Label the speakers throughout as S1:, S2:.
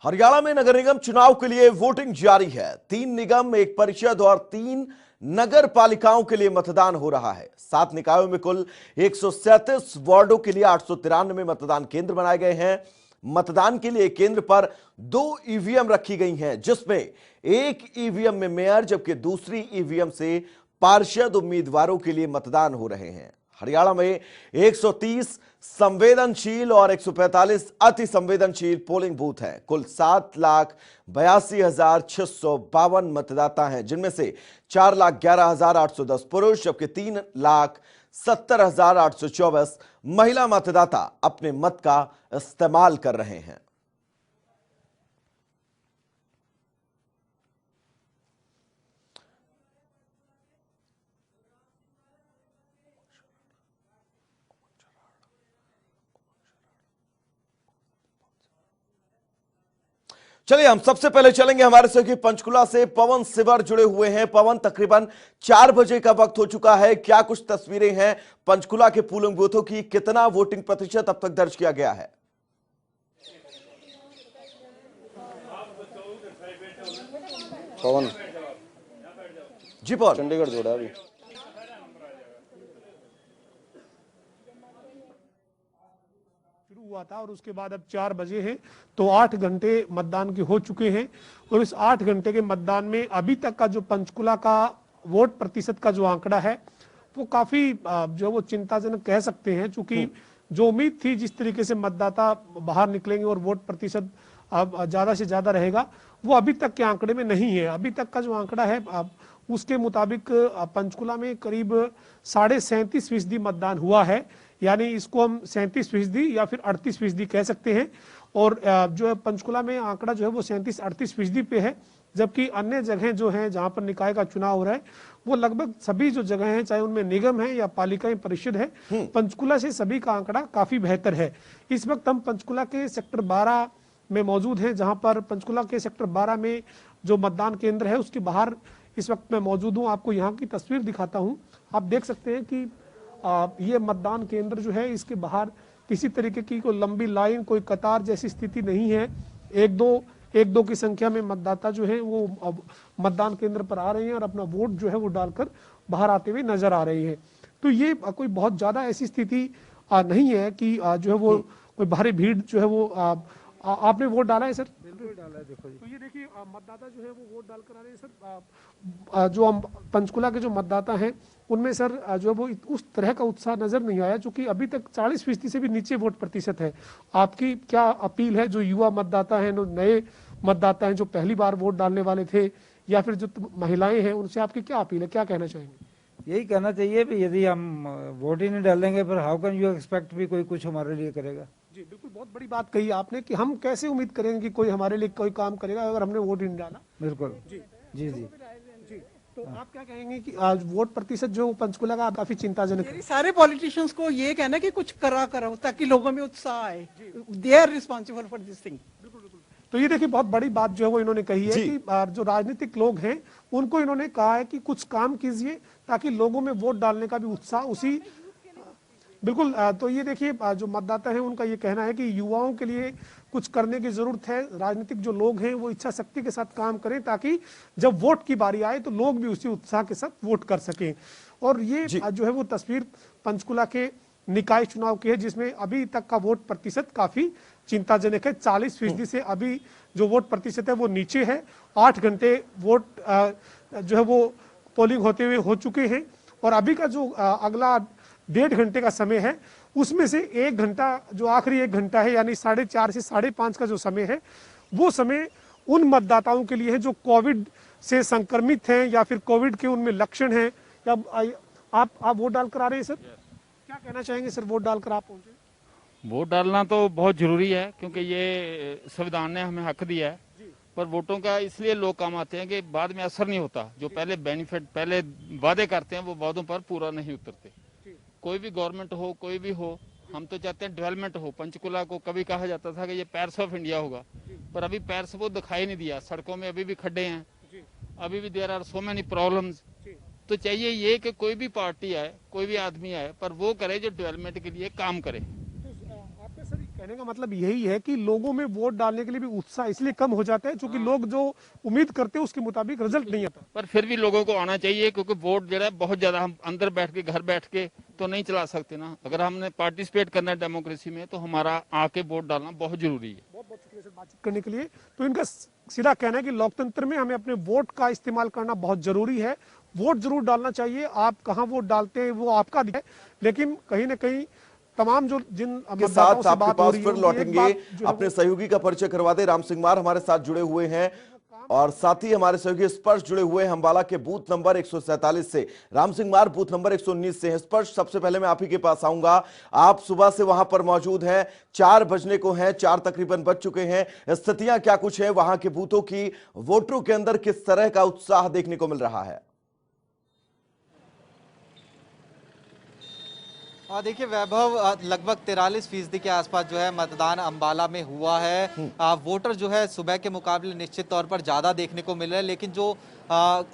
S1: हरियाणा में नगर निगम चुनाव के लिए वोटिंग जारी है। 3 निगम, 1 परिषद और 3 नगर पालिकाओं के लिए मतदान हो रहा है। 7 निकायों में कुल 137 वार्डों के लिए 893 मतदान केंद्र बनाए गए हैं। मतदान के लिए केंद्र पर 2 ईवीएम रखी गई हैं, जिसमें एक ईवीएम में मेयर जबकि दूसरी ईवीएम से पार्षद उम्मीदवारों के लिए मतदान हो रहे हैं। हरियाणा में 130 संवेदनशील और 145 अति संवेदनशील पोलिंग बूथ हैं। कुल 7,82,652 मतदाता हैं, जिनमें से 4,11,810 पुरुष जबकि 3,70,824 महिला मतदाता अपने मत का इस्तेमाल कर रहे हैं। चलिए हम सबसे पहले चलेंगे हमारे सहयोगी पंचकुला से पवन सिवर जुड़े हुए हैं। पवन, तकरीबन 4 बजे का वक्त हो चुका है, क्या कुछ तस्वीरें हैं पंचकुला के पोलिंग बूथों की? कितना वोटिंग प्रतिशत अब तक दर्ज किया गया है?
S2: पवन
S1: जी पवन,
S2: चंडीगढ़ जोड़ा अभी
S3: हुआ था और उसके बाद अब 4 बजे हैं, तो 8 घंटे मतदान के हो चुके हैं। और इस 8 घंटे के मतदान में अभी तक का जो पंचकुला का वोट प्रतिशत का जो आंकड़ा है वो काफी जो वो चिंताजनक कह सकते हैं, क्योंकि जो उम्मीद थी जिस तरीके से मतदाता बाहर निकलेंगे और वोट प्रतिशत अब ज्यादा से ज्यादा रहेगा, वो अभी तक के आंकड़े में नहीं है। अभी तक का जो आंकड़ा है उसके मुताबिक पंचकुला में करीब 37.5% मतदान हुआ है, यानी इसको हम 37% या फिर 38% कह सकते हैं। और जो है पंचकुला में आंकड़ा जो है वो 37-38% पे है, जबकि अन्य जगह जो हैं जहां पर निकाय का चुनाव हो रहा है वो लगभग सभी जो जगह हैं, चाहे उनमें निगम है या पालिकाएं परिषद है, पंचकुला से सभी का आंकड़ा काफी बेहतर है। इस वक्त हम पंचकुला के सेक्टर 12 में मौजूद हैं, जहां पर पंचकुला के सेक्टर 12 में जो मतदान केंद्र है उसके बाहर इस वक्त मैं मौजूद हूं। आपको यहाँ की तस्वीर दिखाता हूँ। आप देख सकते हैं कि ये मतदान केंद्र जो है, इसके बाहर किसी तरीके की कोई लंबी लाइन, कोई कतार जैसी स्थिति नहीं है। एक दो की संख्या में मतदाता जो है वो अब मतदान केंद्र पर आ रहे हैं और अपना वोट जो है वो डालकर बाहर आते हुए नजर आ रहे हैं। तो ये कोई बहुत ज्यादा ऐसी स्थिति नहीं है कि जो है वो कोई भारी भीड़ जो है वो आपने वोट डाला है सर?
S2: बिल्कुल डाला है। देखो
S3: तो ये देखिए मतदाता जो है वो वोट डालकर आ रहे हैं सर। जो हम पंचकुला के जो मतदाता हैं उनमें सर जो है वो उस तरह का उत्साह नजर नहीं आया, क्योंकि अभी तक 40% से भी नीचे वोट प्रतिशत है। आपकी क्या अपील है जो युवा मतदाता हैं, जो नए मतदाता हैं, जो पहली बार वोट डालने वाले थे, या फिर जो महिलाएं हैं, उनसे आपकी क्या अपील है, क्या कहना चाहेंगे?
S2: यही कहना चाहिए भी यदि हम वोट ही नहीं डालेंगे फिर हाउ कैन यू एक्सपेक्ट भी कोई कुछ हमारे लिए करेगा।
S3: जी बिल्कुल, बहुत बड़ी बात कही आपने कि हम कैसे उम्मीद करेंगे कि कोई हमारे लिए कोई काम करेगा अगर हमने वोट ही नहीं डाला।
S2: बिल्कुल
S3: जी
S2: जी जी
S3: जी। तो आप क्या कहेंगे कि आज वोट प्रतिशत जो पंचकुला का काफी चिंताजनक है?
S4: सारे पॉलिटिशियंस को ये कहना कि कुछ करो ताकि लोगों में उत्साह आए। They are responsible for this thing.
S3: तो ये देखिए बहुत बड़ी बात जो है वो इन्होंने कही है कि जो राजनीतिक लोग हैं उनको इन्होंने कहा है कि कुछ काम कीजिए ताकि लोगों में वोट डालने का भी उत्साह उसी बिल्कुल। तो ये देखिए जो मतदाता है उनका ये कहना है कि युवाओं के लिए कुछ करने की जरूरत है। राजनीतिक जो लोग हैं वो इच्छा शक्ति के साथ काम करें ताकि जब वोट की बारी आए तो लोग भी उसी उत्साह के साथ वोट कर सकें। और ये जो है वो तस्वीर पंचकुला के निकाय चुनाव की है, जिसमें अभी तक का वोट प्रतिशत काफी चिंताजनक है। 40% से अभी जो वोट प्रतिशत है वो नीचे है। 8 घंटे वोट जो है वो पोलिंग होते हुए हो चुके हैं और अभी का जो अगला 1.5 घंटे का समय है उसमें से 1 घंटा जो आखिरी 1 घंटा है, यानी 4:30 से 5:30 का जो समय है वो समय उन मतदाताओं के लिए है जो कोविड से संक्रमित हैं या फिर कोविड के उनमें लक्षण हैं। या आप वोट डालकर आ रहे हैं सर, क्या कहना चाहेंगे सर? वोट डालकर आप पहुंचे।
S5: वोट डालना तो बहुत जरूरी है क्योंकि ये संविधान ने हमें हक दिया है, पर वोटों का इसलिए लोग काम आते हैं कि बाद में असर नहीं होता। जो पहले बेनिफिट, पहले वादे करते हैं वो वादों पर पूरा नहीं उतरते। कोई भी गवर्नमेंट हो, कोई भी हो, हम तो चाहते हैं डेवलपमेंट हो। पंचकुला को कभी कहा जाता था कि ये पैर्स ऑफ इंडिया होगा, पर अभी पैर्स वो दिखाई नहीं दिया। सड़कों में अभी भी खड्डे हैं, अभी भी there are so many problems. तो चाहिए ये कि कोई भी पार्टी आए, कोई भी आदमी आए, पर वो करे जो डेवलपमेंट के लिए काम करे।
S3: आपका सर कहने का मतलब यही है कि लोगों में वोट डालने के लिए भी उत्साह इसलिए कम हो जाता है क्योंकि लोग जो उम्मीद करते हैं उसके मुताबिक रिजल्ट नहीं आता।
S5: पर फिर भी लोगों को आना चाहिए, क्योंकि वोट जो है बहुत ज्यादा हम अंदर बैठ के घर बैठ के तो नहीं चला सकते ना। अगर हमने पार्टिसिपेट करना है डेमोक्रेसी में तो हमारा आके वोट डालना बहुत जरूरी है।
S3: बहुत बहुत शुक्रिया सर बातचीत करने के लिए। तो इनका सीधा कहना है कि लोकतंत्र में हमें अपने वोट का इस्तेमाल करना बहुत जरूरी है, वोट जरूर डालना चाहिए। आप कहाँ वोट डालते हैं वो आपका है, लेकिन कहीं ना कहीं तमाम जो जिन
S1: के साथ आपके पास फिर लौटेंगे, अपने सहयोगी का परिचय करवा दे। राम सिंह मार हमारे साथ जुड़े हुए हैं और साथ ही हमारे सहयोगी स्पर्श जुड़े हुए हैं अंबाला के बूथ नंबर 147 से। राम सिंह मार बूथ नंबर 119 से हैं। स्पर्श, सबसे पहले मैं आप ही के पास आऊंगा। आप सुबह से वहां पर मौजूद हैं, 4 बजने को हैं, 4 तकरीबन बज चुके हैं। स्थितियां क्या कुछ है वहां के बूथों की, वोटरों के अंदर किस तरह का उत्साह देखने को मिल रहा है?
S6: देखिए वैभव, लगभग 43% के आसपास जो है मतदान अंबाला में हुआ है। वोटर जो है सुबह के मुकाबले निश्चित तौर पर ज्यादा देखने को मिल रहा है, लेकिन जो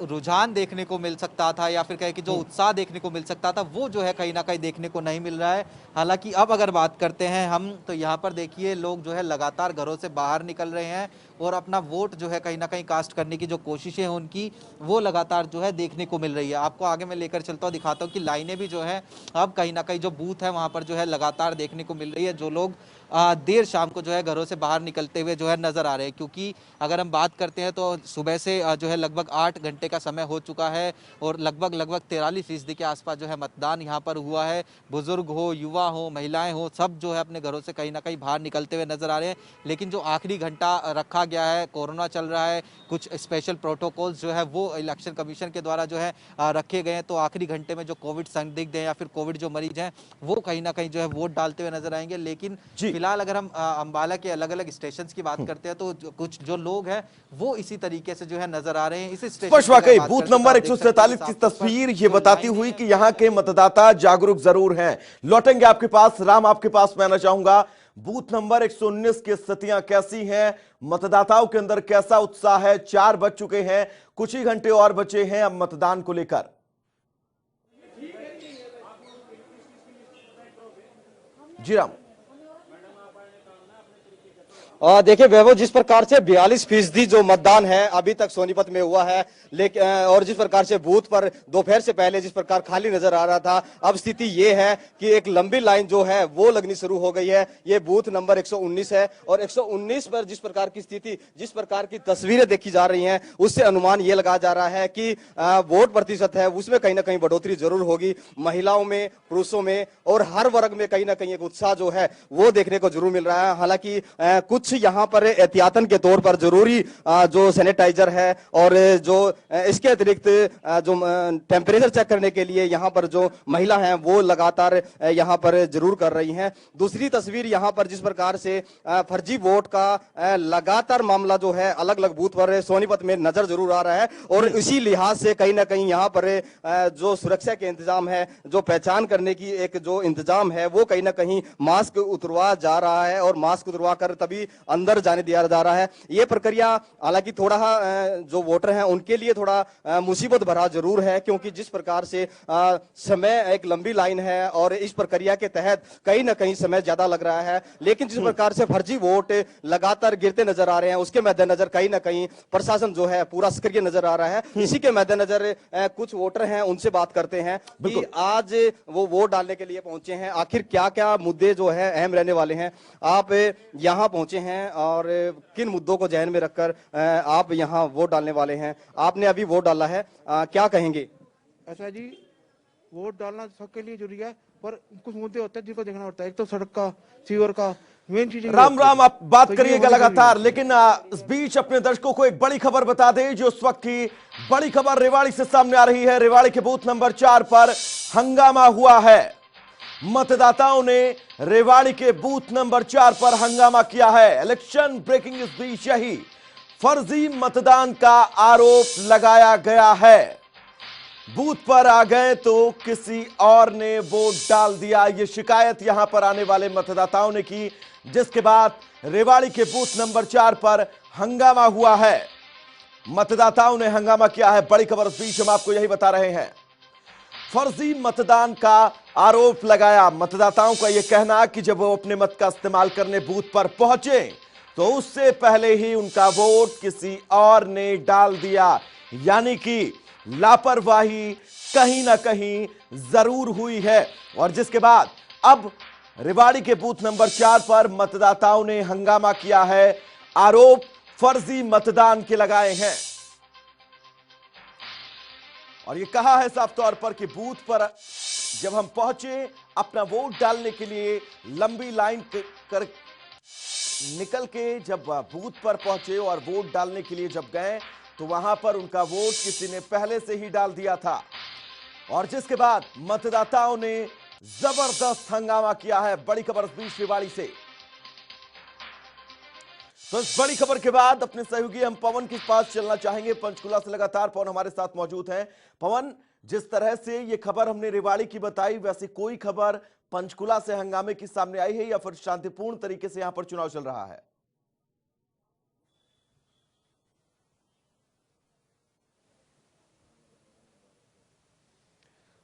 S6: रुझान देखने को मिल सकता था या फिर कहे कि जो उत्साह देखने को मिल सकता था वो जो है कहीं ना कहीं देखने को नहीं मिल रहा है। हालांकि अब अगर बात करते हैं हम तो यहाँ पर देखिए लोग जो है लगातार घरों से बाहर निकल रहे हैं और अपना वोट जो है कहीं ना कहीं कास्ट करने की जो कोशिशें हैं उनकी वो लगातार जो है देखने को मिल रही है। आपको आगे मैं लेकर चलता हूँ, दिखाता हूँ कि लाइनें भी जो है अब कहीं ना कहीं जो बूथ है वहाँ पर जो है लगातार देखने को मिल रही है। जो लोग देर शाम को जो है घरों से बाहर निकलते हुए जो है नजर आ रहे हैं, क्योंकि अगर हम बात करते हैं तो सुबह से जो है लगभग 8 घंटे का समय हो चुका है और लगभग 43% के आसपास जो है मतदान यहाँ पर हुआ है। बुजुर्ग हो, युवा हो, महिलाएं हो, सब जो है अपने घरों से कहीं ना कहीं बाहर निकलते हुए नजर आ रहे हैं। लेकिन जो आखिरी घंटा रखा गया है, कोरोना चल रहा है, कुछ स्पेशल प्रोटोकॉल्स जो है वो इलेक्शन कमीशन के द्वारा जो है रखे गए हैं, तो आखिरी घंटे में जो कोविड संदिग्ध हैं या फिर कोविड जो मरीज हैं वो कहीं ना कहीं जो है वोट डालते हुए नजर आएंगे। लेकिन फिलहाल अगर हम अंबाला के अलग अलग स्टेशन की बात करते हैं तो कुछ जो लोग हैं वो इसी तरीके से जो है नजर आ रहे हैं। इस स्टेशन
S1: वाकई बूथ नंबर 147 की तस्वीर ये बताती हुई कि यहाँ के मतदाता जागरूक जरूर हैं। लौटेंगे आपके पास, राम आपके पास मैं आना चाहूंगा। बूथ नंबर 119 की स्थितियां कैसी हैं, मतदाताओं के अंदर कैसा उत्साह है? 4 बज चुके हैं, कुछ ही घंटे और बचे हैं अब मतदान को लेकर। जी राम।
S7: देखिए वैभव, जिस प्रकार से 42% जो मतदान है अभी तक सोनीपत में हुआ है, लेकिन और जिस प्रकार से बूथ पर दोपहर से पहले जिस प्रकार खाली नजर आ रहा था, अब स्थिति ये है कि एक लंबी लाइन जो है वो लगनी शुरू हो गई है। ये बूथ नंबर 119 है और 119 पर जिस प्रकार की स्थिति, जिस प्रकार की तस्वीरें देखी जा रही हैं, उससे अनुमान ये लगाया जा रहा है कि वोट प्रतिशत है उसमें कहीं ना कहीं बढ़ोतरी जरूर होगी। महिलाओं में, पुरुषों में और हर वर्ग में कहीं ना कहीं एक उत्साह जो है वो देखने को जरूर मिल रहा है। हालांकि कुछ यहाँ पर एहतियातन के तौर पर जरूरी जो सैनिटाइजर है और जो इसके अतिरिक्त जो टेम्परेचर चेक करने के लिए यहाँ पर जो महिला हैं वो लगातार यहाँ पर जरूर कर रही हैं। दूसरी तस्वीर यहाँ पर जिस प्रकार से फर्जी वोट का लगातार मामला जो है अलग अलग बूथ पर सोनीपत में नजर जरूर आ रहा है और इसी लिहाज से कहीं ना कहीं यहाँ पर जो सुरक्षा के इंतजाम है, जो पहचान करने की एक जो इंतजाम है वो कहीं ना कहीं मास्क उतरवा जा रहा है और मास्क उतरवा कर तभी अंदर जाने दिया जा रहा है। ये प्रक्रिया हालांकि थोड़ा जो वोटर हैं उनके लिए थोड़ा मुसीबत भरा जरूर है, क्योंकि जिस प्रकार से समय एक लंबी लाइन है और इस प्रक्रिया के तहत कहीं ना कहीं समय ज्यादा लग रहा है। लेकिन जिस प्रकार से फर्जी वोट लगातार गिरते नजर आ रहे हैं उसके मद्देनजर कहीं ना कहीं प्रशासन जो है पूरा सक्रिय नजर आ रहा है। इसी के मद्देनजर कुछ वोटर हैं उनसे बात करते हैं कि आज वो वोट डालने के लिए पहुंचे हैं, आखिर क्या क्या मुद्दे जो है अहम रहने वाले हैं। आप यहाँ पहुंचे हैं और किन मुद्दों को ध्यान में रखकर आप यहाँ वोट डालने वाले हैं? आपने अभी वोट डाला है, क्या कहेंगे?
S8: ऐसा जी, वोट डालना सबके लिए जरूरी है पर कुछ मुद्दे होते हैं जिनको देखना होता है। एक तो सड़क का, सीवर का, मेन चीज।
S1: राम आप बात करिएगा लगातार, लेकिन इस बीच अपने दर्शकों को एक बड़ी खबर बता दें। जो उस वक्त की बड़ी खबर रेवाड़ी से सामने आ रही है। रेवाड़ी के बूथ नंबर 4 पर हंगामा हुआ है। मतदाताओं ने रेवाड़ी के बूथ नंबर 4 पर हंगामा किया है। इलेक्शन ब्रेकिंग इस बीच यही फर्जी मतदान का आरोप लगाया गया है। बूथ पर आ गए तो किसी और ने वोट डाल दिया, यह शिकायत यहां पर आने वाले मतदाताओं ने की, जिसके बाद रेवाड़ी के बूथ नंबर 4 पर हंगामा हुआ है। मतदाताओं ने हंगामा किया है। बड़ी खबर उस बीच हम आपको यही बता रहे हैं। फर्जी मतदान का आरोप लगाया। मतदाताओं का यह कहना कि जब वो अपने मत का इस्तेमाल करने बूथ पर पहुंचे तो उससे पहले ही उनका वोट किसी और ने डाल दिया, यानी कि लापरवाही कहीं ना कहीं जरूर हुई है। और जिसके बाद अब रेवाड़ी के बूथ नंबर 4 पर मतदाताओं ने हंगामा किया है, आरोप फर्जी मतदान के लगाए हैं और ये कहा है साफ तौर पर कि बूथ पर जब हम पहुंचे अपना वोट डालने के लिए लंबी लाइन कर निकल के जब बूथ पर पहुंचे और वोट डालने के लिए जब गए तो वहां पर उनका वोट किसी ने पहले से ही डाल दिया था और जिसके बाद मतदाताओं ने जबरदस्त हंगामा किया है। बड़ी खबर इस बीच रेवाड़ी से। तो इस बड़ी खबर के बाद अपने सहयोगी हम पवन के पास चलना चाहेंगे। पंचकुला से लगातार पवन हमारे साथ मौजूद हैं। पवन, जिस तरह से ये खबर हमने रेवाड़ी की बताई, वैसे कोई खबर पंचकुला से हंगामे की सामने आई है या फिर शांतिपूर्ण तरीके से यहां पर चुनाव चल रहा है?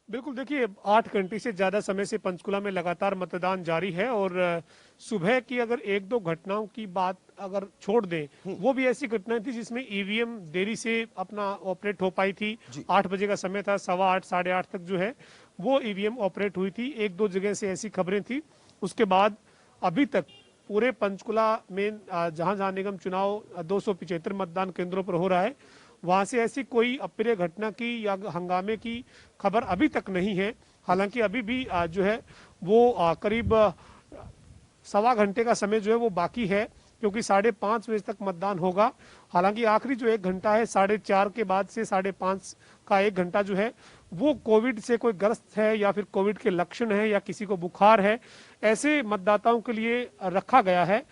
S3: बिल्कुल, देखिए 8 घंटे से ज़्यादा समय से पंचकुला में लगातार मतदान जारी है और सुबह की अगर 1-2 घटनाओं की बात अगर छोड़ दें, वो भी ऐसी घटनाएं थी जिसमें ईवीएम देरी से अपना ऑपरेट हो पाई थी। 8 बजे का समय था, 8:15 साढ़े 8 तक जो है वो ईवीएम ऑपरेट हुई थी। 1-2 जगह से ऐसी खबरें थी। उसके बाद अभी तक पूरे पंचकुला में जहां जहां निगम चुनाव 275 मतदान केंद्रों पर हो रहा है, वहां से ऐसी कोई अप्रिय घटना की या हंगामे की खबर अभी तक नहीं है। हालांकि अभी भी जो है वो करीब 1.25 घंटे का समय जो है वो बाकी है, क्योंकि 5:30 बजे तक मतदान होगा। हालांकि आखिरी जो 1 घंटा है 4:30 के बाद से 5:30 का 1 घंटा जो है वो कोविड से कोई ग्रस्त है या फिर कोविड के लक्षण है या किसी को बुखार है, ऐसे मतदाताओं के लिए रखा गया है।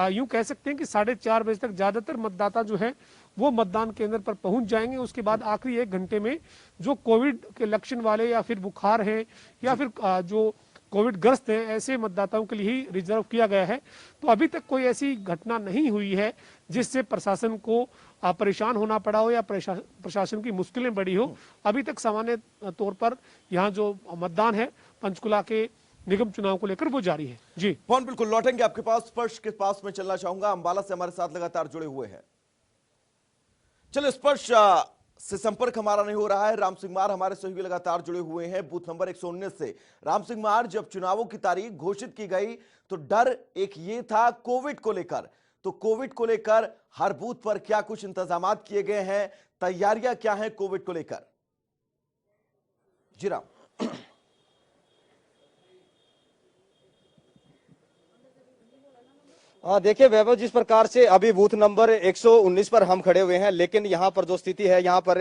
S3: यूं कह सकते हैं कि 4:30 बजे तक ज्यादातर मतदाता जो है वो मतदान केंद्र पर पहुंच जाएंगे। उसके बाद आखिरी 1 घंटे में जो कोविड के लक्षण वाले या फिर बुखार है या फिर जो कोविड ग्रस्त हैं, ऐसे मतदाताओं के लिए ही रिजर्व किया गया है। तो अभी तक कोई ऐसी घटना नहीं हुई है जिससे प्रशासन को परेशान होना पड़ा हो या प्रशासन की मुश्किलें बढ़ी हो। अभी तक सामान्य तौर पर यहाँ जो मतदान है पंचकुला के निगम चुनाव को लेकर वो जारी है। जी
S1: पवन, बिल्कुल लौटेंगे आपके पास। स्पर्श के पास में चलना चाहूंगा, अंबाला से हमारे साथ लगातार जुड़े हुए हैं। चलो, स्पर्श से संपर्क हमारा नहीं हो रहा है। राम सिंह मार हमारे सहयोगी लगातार जुड़े हुए हैं बूथ नंबर 119 से। राम सिंह मार, जब चुनावों की तारीख घोषित की गई तो डर एक ये था कोविड को लेकर, तो कोविड को लेकर हर बूथ पर क्या कुछ इंतजाम किए गए हैं, तैयारियां क्या हैं कोविड को लेकर? जी राम।
S7: देखिए वैभव, जिस प्रकार से अभी बूथ नंबर 119 पर हम खड़े हुए हैं, लेकिन यहाँ पर जो स्थिति है यहाँ पर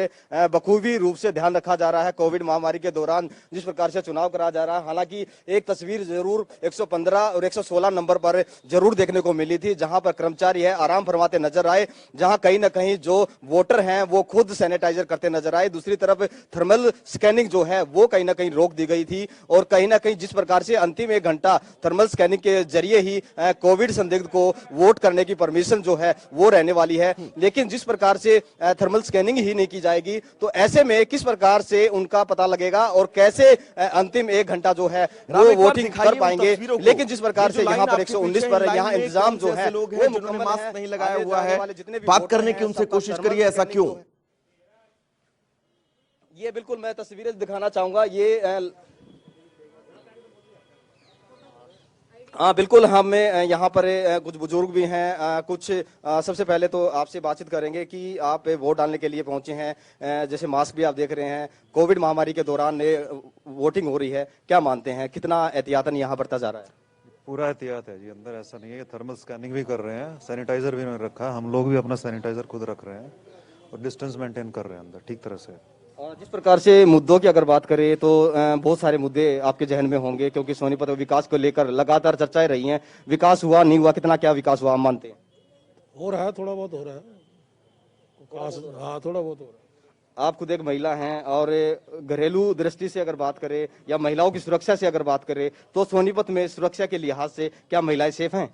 S7: बखूबी रूप से ध्यान रखा जा रहा है। कोविड महामारी के दौरान जिस प्रकार से चुनाव कराया जा रहा है, हालांकि एक तस्वीर जरूर 115 और 116 नंबर पर जरूर देखने को मिली थी, जहां पर कर्मचारी है आराम फरमाते नजर आए, जहां कहीं ना कहीं जो वोटर हैं वो खुद सैनिटाइजर करते नजर आए। दूसरी तरफ थर्मल स्कैनिंग जो है वो कहीं ना कहीं रोक दी गई थी और कहीं ना कहीं जिस प्रकार से अंतिम 1 घंटा थर्मल स्कैनिंग के जरिए ही कोविड संदिग्ध को वोट करने की परमिशन जो है वो रहने वाली है। लेकिन जिस प्रकार से थर्मल स्कैनिंग ही नहीं की जाएगी तो ऐसे में किस प्रकार से उनका पता लगेगा और कैसे अंतिम 1 घंटा जो है वो वोटिंग कर पाएंगे। लेकिन जिस प्रकार से यहाँ पर 119 पर यहाँ इंतजाम जो है
S1: लोग हैं जिन्होंने मास्क नहीं लगाया हुआ है, बात करने की उनसे कोशिश करिए, ऐसा क्यों?
S7: ये बिल्कुल मैं तस्वीरें दिखाना चाहूंगा। ये हाँ बिल्कुल, हमें यहाँ पर कुछ बुजुर्ग भी हैं। कुछ सबसे पहले तो आपसे बातचीत करेंगे कि आप वोट डालने के लिए पहुंचे हैं, जैसे मास्क भी आप देख रहे हैं, कोविड महामारी के दौरान वोटिंग हो रही है, क्या मानते हैं कितना एहतियातन यहाँ बरता जा रहा है?
S9: पूरा एहतियात है जी, अंदर ऐसा नहीं है। थर्मल स्कैनिंग भी कर रहे हैं, सैनिटाइजर भी उन्होंने रखा है, हम लोग भी अपना सैनिटाइजर खुद रख रहे हैं और डिस्टेंस मेंटेन कर रहे हैं अंदर ठीक तरह से।
S7: जिस प्रकार से मुद्दों की अगर बात करें तो बहुत सारे मुद्दे आपके जहन में होंगे, क्योंकि सोनीपत विकास को लेकर लगातार चर्चाएं रही हैं। विकास हुआ नहीं हुआ, कितना क्या विकास हुआ, हम मानते हैं?
S10: हो रहा है, थोड़ा बहुत हो रहा है। हाँ, थोड़ा बहुत हो रहा है।
S7: आप खुद एक महिला हैं और घरेलू दृष्टि से अगर बात करें या महिलाओं की सुरक्षा से अगर बात करें तो सोनीपत में सुरक्षा के लिहाज से क्या महिलाएं सेफ हैं?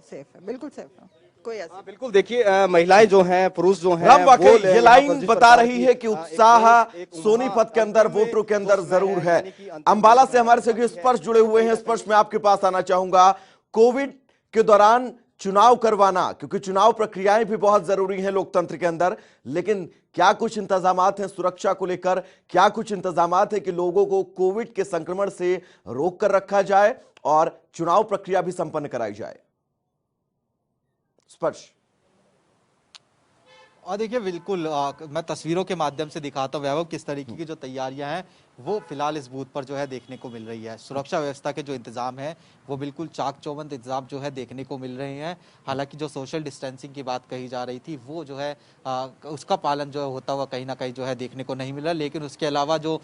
S11: सेफ है, बिल्कुल सेफ है। कोई ऐसा
S7: बिल्कुल देखिए महिलाएं जो हैं पुरुष जो हैं
S1: राम वाकई
S7: वो
S1: ये
S7: यहाँ
S1: लाइन
S7: पर जिस
S1: बता
S7: प्रकार
S1: रही है कि
S7: एक
S1: उत्साह
S7: एक
S1: सोनीपत के अंदर
S7: अंतिम
S1: वोटरों के अंदर
S7: जोश में
S1: जरूर है।
S7: यानी कि अंतिम
S1: अंबाला
S7: जोश
S1: से
S7: में
S1: हमारे
S7: है।
S1: सहयोगी स्पर्श जुड़े हुए हैं। स्पर्श में आपके पास आना चाहूंगा, कोविड के दौरान चुनाव करवाना, क्योंकि चुनाव प्रक्रियाएं भी बहुत जरूरी हैं लोकतंत्र के अंदर, लेकिन क्या कुछ इंतजामात हैं सुरक्षा को लेकर? क्या कुछ इंतजामात है कि लोगों को कोविड के संक्रमण से रोक कर रखा जाए और चुनाव प्रक्रिया भी संपन्न कराई जाए? स्पर्श।
S6: और देखिए बिल्कुल मैं तस्वीरों के माध्यम से दिखाता हूँ वैभव किस तरीके की जो तैयारियां हैं वो फिलहाल इस बूथ पर जो है देखने को मिल रही है। सुरक्षा व्यवस्था के जो इंतजाम है वो बिल्कुल चाक चौबंद इंतजाम जो है देखने को मिल रहे हैं। हालांकि जो सोशल डिस्टेंसिंग की बात कही जा रही थी वो जो है उसका पालन जो है होता हुआ कहीं ना कहीं जो है देखने को नहीं मिल रहा। लेकिन उसके अलावा जो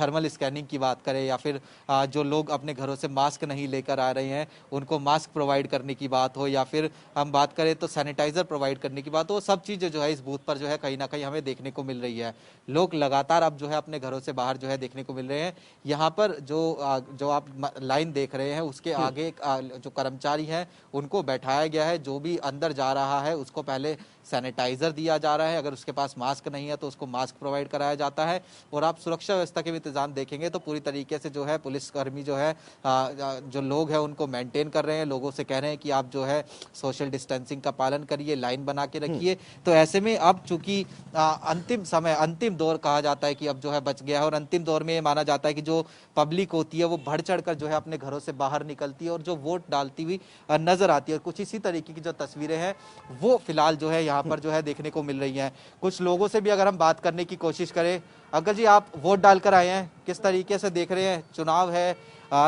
S6: थर्मल स्कैनिंग की बात करें या फिर जो लोग अपने घरों से मास्क नहीं लेकर आ रहे हैं उनको मास्क प्रोवाइड करने की बात हो या फिर हम बात करें तो सैनिटाइजर प्रोवाइड करने की बात हो, सब चीज़ें जो है इस बूथ पर जो है कहीं ना कहीं हमें देखने को मिल रही है। लोग लगातार अब जो है अपने घरों से बाहर जो है देखने को मिल रहे हैं। यहाँ पर जो आप लाइन देख रहे हैं उसके आगे जो कर्मचारी हैं उनको बैठाया गया है। जो भी अंदर जा रहा है उसको पहले सैनिटाइजर दिया जा रहा है, अगर उसके पास मास्क नहीं है तो उसको मास्क प्रोवाइड कराया जाता है। और आप सुरक्षा व्यवस्था के भी इंतजाम देखेंगे तो पूरी तरीके से जो है पुलिसकर्मी जो है जो लोग हैं उनको मेंटेन कर रहे हैं, लोगों से कह रहे हैं कि आप जो है सोशल डिस्टेंसिंग का पालन करिए, लाइन बना के रखिए। तो ऐसे में अब चूंकि अंतिम समय, अंतिम दौर कहा जाता है कि अब जो है बच गया है और अंतिम दौर में ये माना जाता है कि जो पब्लिक होती है वो बढ़ चढ़कर जो है अपने घरों से बाहर निकलती है और जो वोट डालती हुई नजर आती है। और कुछ इसी तरीके की जो तस्वीरें हैं वो फिलहाल जो है यहाँ पर जो है देखने को मिल रही हैं। कुछ लोगों से भी अगर हम बात करने की कोशिश करें, अंकल जी आप वोट डालकर आए हैं, किस तरीके से देख रहे हैं? चुनाव है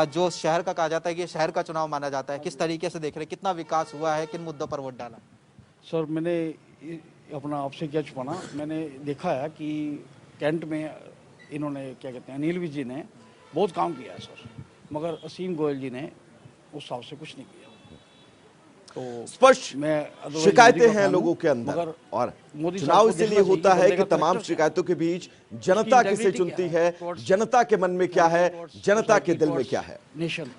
S6: जो शहर का कहा जाता है कि शहर का चुनाव माना जाता है, किस तरीके से देख रहे हैं? कितना विकास हुआ है, किन मुद्दों पर वोट डाला?
S12: सर मैंने अपना आपसे क्या छुपाना, मैंने देखा है कि कैंट में इन्होंने क्या कहते हैं अनिल विज जी ने बहुत काम किया है सर, मगर असीम गोयल जी ने उस हिसाब से कुछ नहीं किया। तो
S1: स्पष्ट
S12: मैं
S1: शिकायतें हैं लोगों के अंदर
S12: मगर
S1: और
S12: मोदी साहब
S1: चुनाव
S12: को
S1: इसलिए
S12: देखना
S1: होता
S12: चाहिए
S1: है
S12: कि
S1: कि
S12: बंदे का
S1: तमाम
S12: character
S1: शिकायतों के बीच जनता
S12: उसकी
S1: किसे
S12: integrity
S1: चुनती
S12: क्या
S1: है,
S12: है,
S1: जनता के मन में क्या है, जनता के दिल में क्या है,
S12: नेशन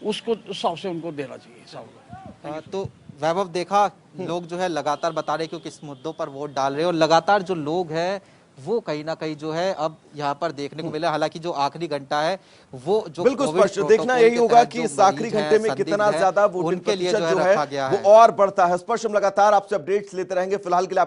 S12: उसको उस हिसाब से उनको देना चाहिए हिसाब।
S6: तो वैभव देखा लोग जो है लगातार बता रहे कि किस मुद्दों पर वोट डाल रहे हैं और लगातार जो लोग हैं वो कहीं ना कहीं जो है अब यहाँ पर देखने को मिला। हालांकि जो आखिरी घंटा है वो जो
S1: बिल्कुल
S6: कोविड
S1: स्पष्ट देखना
S6: प्रोटोकॉल
S1: यही
S6: के
S1: होगा
S6: तहत
S1: कि
S6: जो
S1: इस आखिरी
S6: मरीज हैं,
S1: घंटे में
S6: संदिग्ध
S1: कितना
S6: हैं,
S1: ज्यादा वोटिंग
S6: उनके लिए
S1: प्रतिशत
S6: जो है
S1: जो
S6: रखा गया
S1: है
S6: है।
S1: वो और बढ़ता है। स्पष्ट हम लगातार आपसे अपडेट्स लेते रहेंगे। फिलहाल के लिए